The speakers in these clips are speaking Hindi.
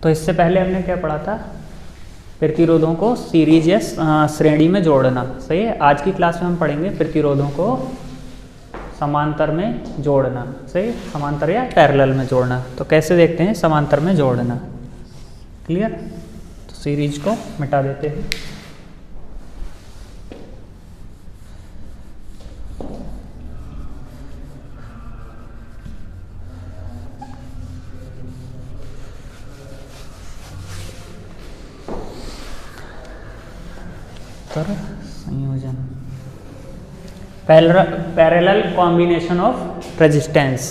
तो इससे पहले हमने क्या पढ़ा था, प्रतिरोधों को सीरीज या श्रेणी में जोड़ना। सही है। आज की क्लास में हम पढ़ेंगे प्रतिरोधों को समांतर में जोड़ना। सही, समांतर या पैरेलल में जोड़ना। तो कैसे देखते हैं समांतर में जोड़ना। क्लियर। तो सीरीज को मिटा देते हैं। संयोजन, पैरेलल कॉम्बिनेशन ऑफ रेजिस्टेंस।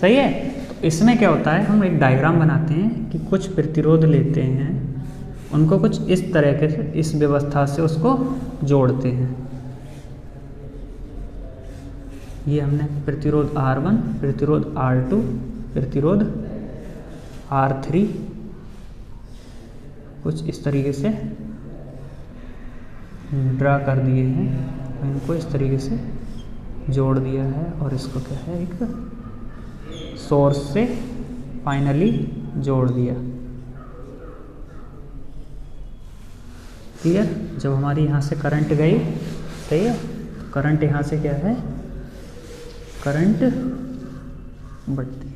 सही है। तो इसमें क्या होता है, हम एक डायग्राम बनाते हैं कि कुछ प्रतिरोध लेते हैं, उनको कुछ इस तरीके से, इस व्यवस्था से उसको जोड़ते हैं। ये हमने प्रतिरोध R1, प्रतिरोध R2, प्रतिरोध R3 कुछ इस तरीके से ड्रा कर दिए हैं, इनको इस तरीके से जोड़ दिया है और इसको क्या है, एक सोर्स से फाइनली जोड़ दिया। क्लियर। जब हमारी यहाँ से करंट गई, सही है, तो करंट यहाँ से क्या है, करंट बढ़ती है।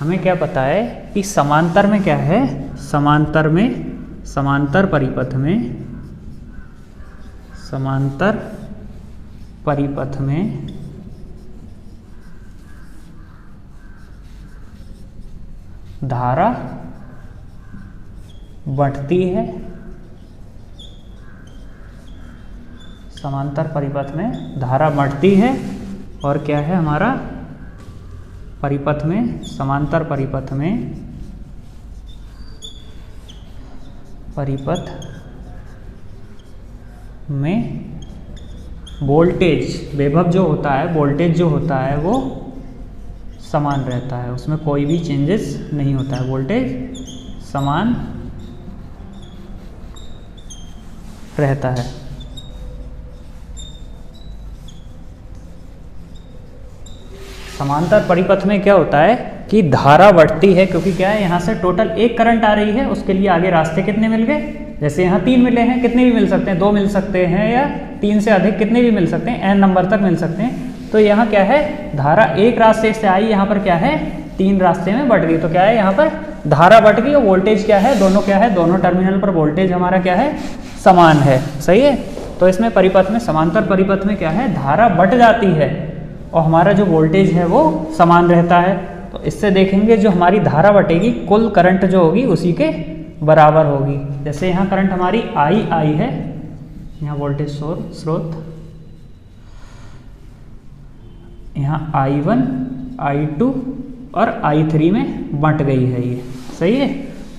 हमें क्या पता है कि समांतर में क्या है, समांतर में, समांतर परिपथ में, समांतर परिपथ में धारा बढ़ती है। समांतर परिपथ में धारा बढ़ती है और क्या है हमारा, परिपथ में, समांतर परिपथ में, परिपथ में वोल्टेज, विभव जो होता है, वोल्टेज जो होता है वो समान रहता है, उसमें कोई भी चेंजेस नहीं होता है, वोल्टेज समान रहता है। समांतर परिपथ में क्या होता है कि धारा बढ़ती है, क्योंकि क्या है, यहाँ से टोटल एक करंट आ रही है, उसके लिए आगे रास्ते कितने मिल गए, जैसे यहाँ 3 मिले हैं, कितने भी मिल सकते हैं, 2 मिल सकते हैं या 3 से अधिक कितने भी मिल सकते हैं, n नंबर तक मिल सकते हैं। तो यहाँ क्या है, धारा एक रास्ते से आई, यहाँ पर क्या है 3 रास्ते में बढ़ गई। तो क्या है, यहाँ पर धारा बढ़ गई और वोल्टेज क्या है, दोनों क्या है, दोनों टर्मिनल पर वोल्टेज हमारा क्या है, समान है। सही है। तो इसमें परिपथ में, समांतर परिपथ में क्या है, धारा बढ़ जाती है और हमारा जो वोल्टेज है वो समान रहता है। तो इससे देखेंगे जो हमारी धारा बटेगी, कुल करंट जो होगी उसी के बराबर होगी। जैसे यहाँ करंट हमारी आई है, यहाँ वोल्टेज स्रोत, यहाँ I1, I2 और I3 में बंट गई है ये। सही है।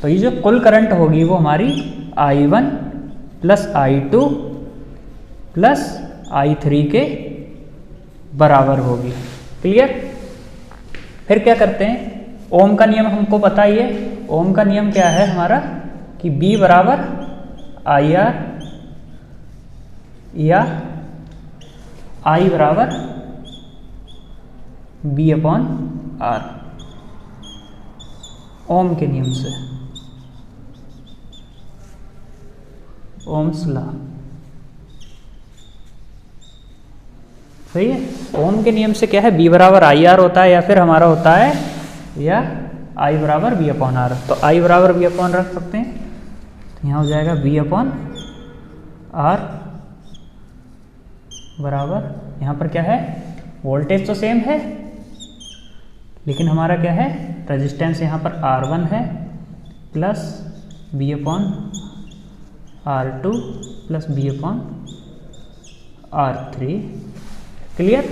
तो ये जो कुल करंट होगी वो हमारी I1 plus I2 plus I3 के बराबर होगी। क्लियर। फिर क्या करते हैं, ओम का नियम हमको पता ही है। ओम का नियम क्या है हमारा कि B बराबर IR या I बराबर B/R, ओम के नियम से, ओम्स लॉ। सही है। ओम के नियम से क्या है, B बराबर IR होता है या फिर हमारा होता है या I बराबर B/R। तो I बराबर B/R रख सकते हैं, तो यहाँ हो जाएगा B/R बराबर, यहाँ पर क्या है, वोल्टेज तो सेम है लेकिन हमारा क्या है, रेजिस्टेंस यहाँ पर R1 है plus B/R2 plus B/R3। Clear.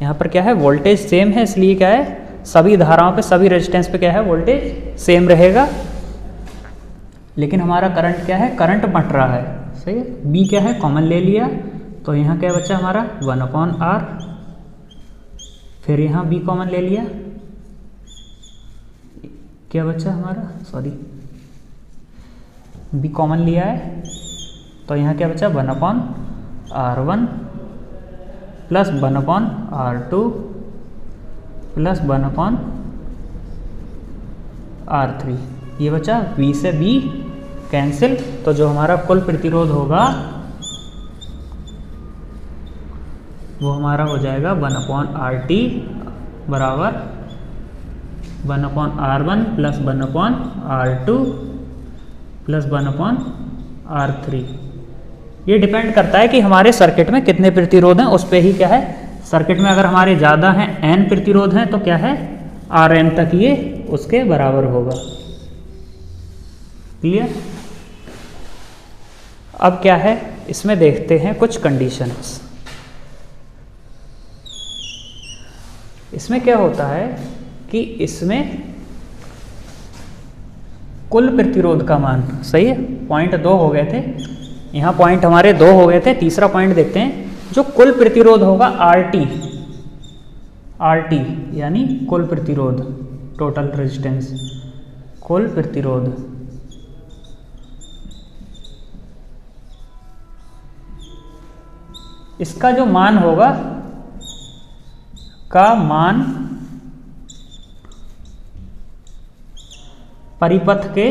यहाँ पर क्या है, वोल्टेज सेम है, इसलिए क्या है, सभी धाराओं पे, सभी रेजिस्टेंस पे क्या है, वोल्टेज सेम रहेगा। लेकिन हमारा करंट क्या है, करंट बंट रहा है। सही है। B क्या है, कॉमन ले लिया, तो यहाँ क्या बचा हमारा 1/R, फिर यहाँ B कॉमन ले लिया, क्या बचा हमारा, सॉरी B कॉमन लिया है, तो यहाँ क्या बचा 1/R1 plus 1/R2 plus 1/R3। ये बचा V से B कैंसिल, तो जो हमारा कुल प्रतिरोध होगा वो हमारा हो जाएगा 1/RT बराबर 1/R1 plus 1/R2 plus 1/R3। ये डिपेंड करता है कि हमारे सर्किट में कितने प्रतिरोध हैं, उस पे ही क्या है, सर्किट में अगर हमारे ज़्यादा हैं, n प्रतिरोध हैं, तो क्या है Rn तक ये उसके बराबर होगा। क्लियर? अब क्या है, इसमें देखते हैं कुछ कंडीशंस। इसमें क्या होता है कि इसमें कुल प्रतिरोध का मान, सही है, पॉइंट 2 हो गए थे, यहाँ पॉइंट हमारे 2 हो गए थे। तीसरा पॉइंट देखते हैं, जो कुल प्रतिरोध होगा RT यानी कुल प्रतिरोध, टोटल रेजिस्टेंस, कुल प्रतिरोध, इसका जो मान होगा का मान परिपथ के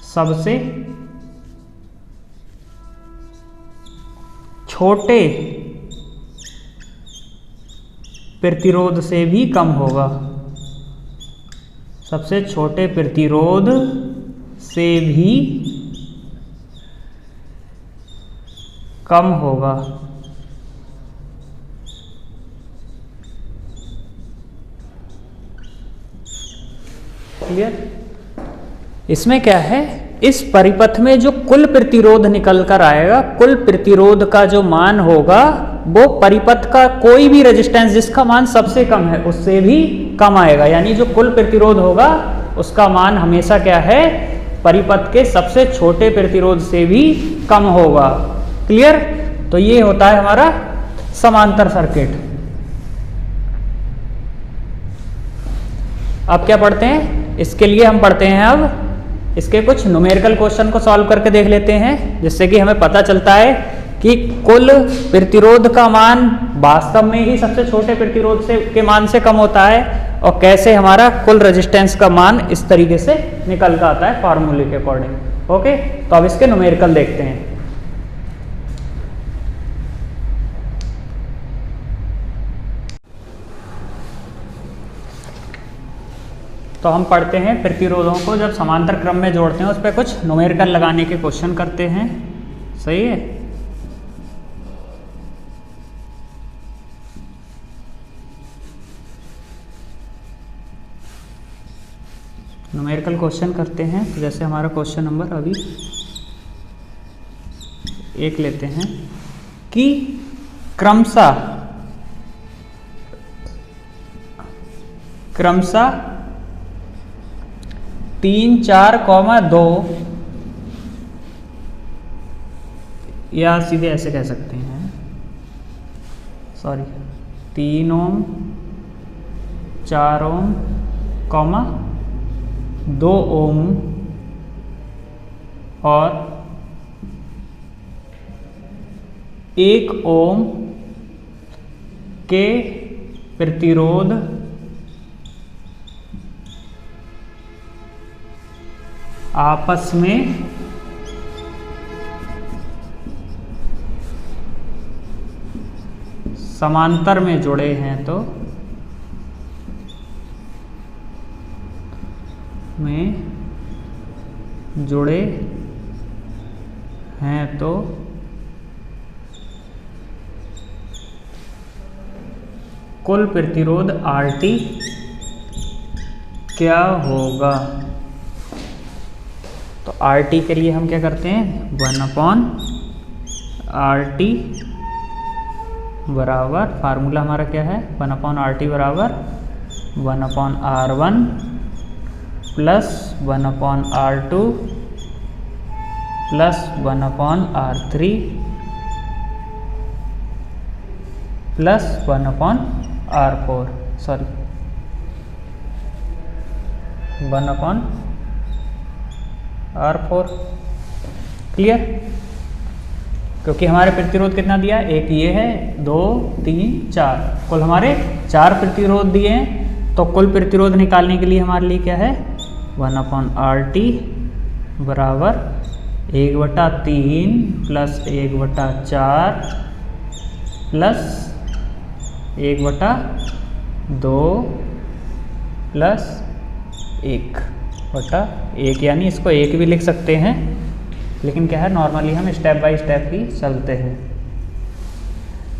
सबसे छोटे प्रतिरोध से भी कम होगा, सबसे छोटे प्रतिरोध से भी कम होगा। क्लियर? इसमें क्या है, इस परिपथ में जो कुल प्रतिरोध निकल कर आएगा, कुल प्रतिरोध का जो मान होगा वो परिपथ का कोई भी रेजिस्टेंस जिसका मान सबसे कम है उससे भी कम आएगा। यानी जो कुल प्रतिरोध होगा उसका मान हमेशा क्या है, परिपथ के सबसे छोटे प्रतिरोध से भी कम होगा। क्लियर? तो ये होता है हमारा समांतर सर्किट। अब क्या पढ़ते हैं, इसके लिए हम पढ़ते हैं अब इसके कुछ न्यूमेरिकल क्वेश्चन को सॉल्व करके देख लेते हैं, जिससे कि हमें पता चलता है कि कुल प्रतिरोध का मान वास्तव में ही सबसे छोटे प्रतिरोध से के मान से कम होता है, और कैसे हमारा कुल रेजिस्टेंस का मान इस तरीके से निकल कर आता है फार्मूले के अकॉर्डिंग। ओके, तो अब इसके न्यूमेरिकल देखते हैं। तो हम पढ़ते हैं प्रतिरोधों को जब समांतर क्रम में जोड़ते हैं उस पर कुछ न्यूमेरिकल लगाने के क्वेश्चन करते हैं। सही है? न्यूमेरिकल क्वेश्चन करते हैं। तो जैसे हमारा क्वेश्चन नंबर अभी 1 लेते हैं कि क्रमशः 3, 4, 2 या सीधे ऐसे कह सकते हैं, सॉरी 3 ओम 4 ओम 2 ओम और 1 ओम के प्रतिरोध आपस में समांतर में जुड़े हैं तो कुल प्रतिरोध RT क्या होगा। तो RT के लिए हम क्या करते हैं, 1/RT बराबर, फार्मूला हमारा क्या है, 1/RT बराबर 1/R1 plus 1/R2 plus 1/R3 plus 1/R4, sorry 1/R4। Clear? क्योंकि हमारे प्रतिरोध कितना दिया, एक ये है, 2 3 4, कुल हमारे 4 प्रतिरोध दिए हैं। तो कुल प्रतिरोध निकालने के लिए हमारे लिए क्या है, 1/RT बराबर 1/3 प्लस 1/4 प्लस 1/2 प्लस 1/1, यानी इसको 1 भी लिख सकते हैं, लेकिन क्या है नॉर्मली हम स्टेप बाय स्टेप ही चलते हैं।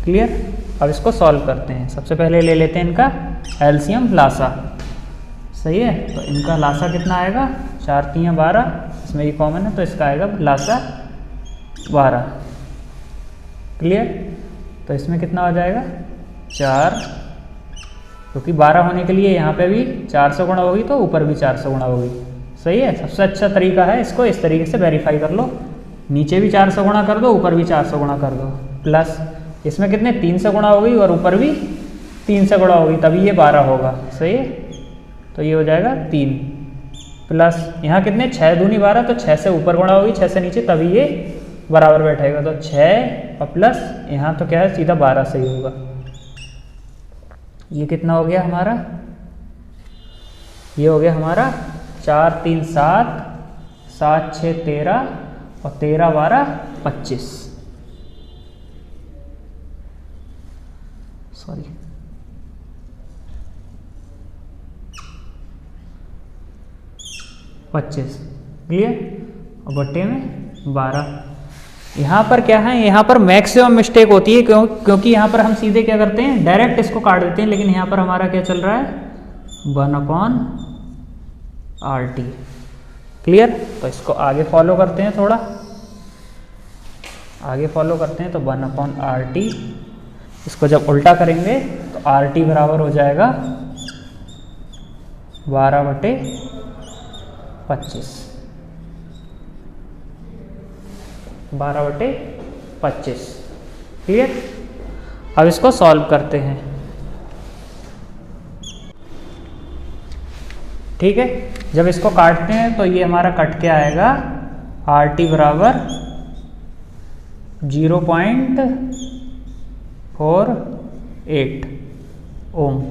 क्लियर। अब इसको सॉल्व करते हैं। सबसे पहले ले लेते हैं इनका एलसीएम लासा। सही है, तो इनका लासा कितना आएगा, 4 3 12, इसमें ये कॉमन है तो इसका आएगा लासा 12। क्लियर। तो इसमें कितना हो जाएगा 4, क्योंकि 12 होने के लिए यहाँ पे भी 4 से गुणा होगी तो ऊपर भी 4 से गुणा होगी। सही है, सबसे अच्छा तरीका है इसको इस तरीके से वेरीफाई कर लो, नीचे भी 4 से गुणा कर दो, ऊपर भी 4 से गुणा कर दो, प्लस इसमें कितने 3 से गुणा होगी और ऊपर भी 3 से गुणा होगी, तभी ये 12 होगा। सही है, तो ये हो जाएगा 3 प्लस यहाँ कितने 6 दूनी 12, तो 6 से ऊपर गुणा होगी 6 से नीचे, तभी ये बराबर बैठेगा। तो 6 और प्लस यहाँ तो क्या है सीधा 12 से ही होगा। ये कितना हो गया हमारा, ये हो गया हमारा 4 3 7, 7 6 13 और 13 12 25। सॉरी 25। क्लियर। और बट्टे में 12। यहाँ पर क्या है, यहाँ पर मैक्सिमम मिस्टेक होती है, क्योंकि यहाँ पर हम सीधे क्या करते हैं डायरेक्ट इसको काट देते हैं, लेकिन यहाँ पर हमारा क्या चल रहा है 1/RT। क्लियर। तो इसको आगे फॉलो करते हैं, थोड़ा आगे फॉलो करते हैं। तो 1/RT, इसको जब उल्टा करेंगे तो RT बराबर हो जाएगा 12/25। 12/25। क्लियर। अब इसको सॉल्व करते हैं। ठीक है, जब इसको काटते हैं तो ये हमारा कट के आएगा RT बराबर 0.48 ओम।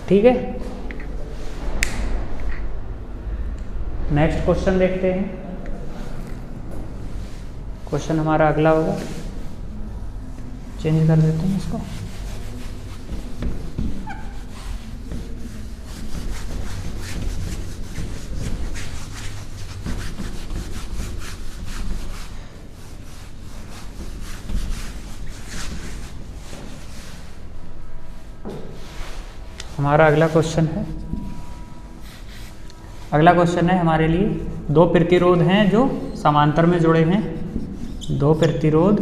ठीक है, नेक्स्ट क्वेश्चन देखते हैं। क्वेश्चन हमारा अगला होगा, चेंज कर देते हैं इसको। हमारा अगला क्वेश्चन है, अगला क्वेश्चन है हमारे लिए, दो प्रतिरोध हैं जो समांतर में जुड़े हैं। दो प्रतिरोध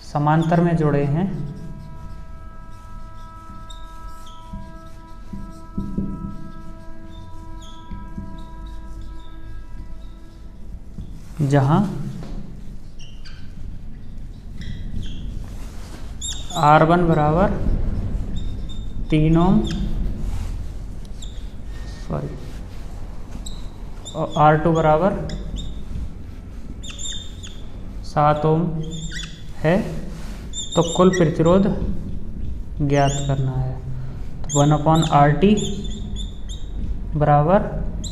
समांतर में जुड़े हैं, जहां R1 बराबर 3 ओम और R2 बराबर 7 ओम है, तो कुल प्रतिरोध ज्ञात करना है। तो 1/RT बराबर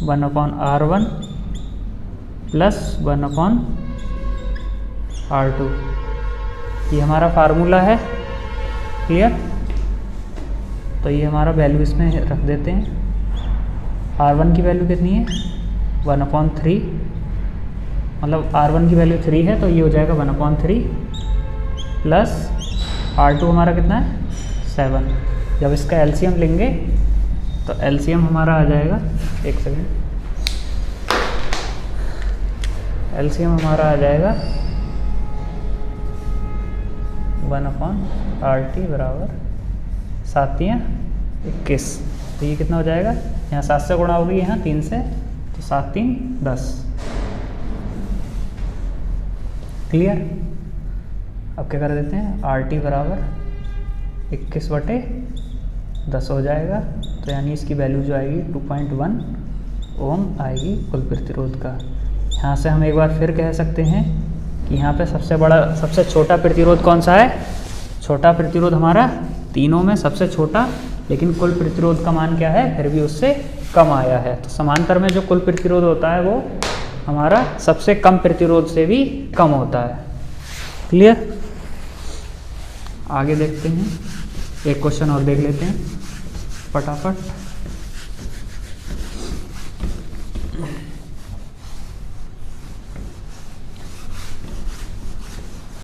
1/R1 प्लस 1/R2, ये हमारा फार्मूला है। क्लियर। तो ये हमारा वैल्यू इसमें रख देते हैं। R1 की वैल्यू कितनी है 1/3, मतलब R1 की वैल्यू 3 है, तो ये हो जाएगा 1/3 प्लस R2 हमारा कितना है 7। जब इसका एलसीएम लेंगे तो एलसीएम हमारा आ जाएगा, एक सेकेंड, एलसीएम हमारा आ जाएगा 1/RT बराबर 7 या 21। तो ये कितना हो जाएगा, यहाँ 7 से गुणा होगी, यहाँ 3 से, तो 7 3 10। क्लियर। अब क्या कर देते हैं, RT बराबर 21/10 हो जाएगा। तो यानी इसकी वैल्यू जो आएगी 2.1 ओम आएगी कुल प्रतिरोध का। यहाँ से हम एक बार फिर कह सकते हैं कि यहाँ पे सबसे छोटा प्रतिरोध कौन सा है? छोटा प्रतिरोध हमारा तीनों में सबसे छोटा, लेकिन कुल प्रतिरोध का मान क्या है? फिर भी उससे कम आया है। तो समांतर में जो कुल प्रतिरोध होता है वो हमारा सबसे कम प्रतिरोध से भी कम होता है। क्लियर? आगे देखते हैं, एक क्वेश्चन और देख लेते हैं फटाफट।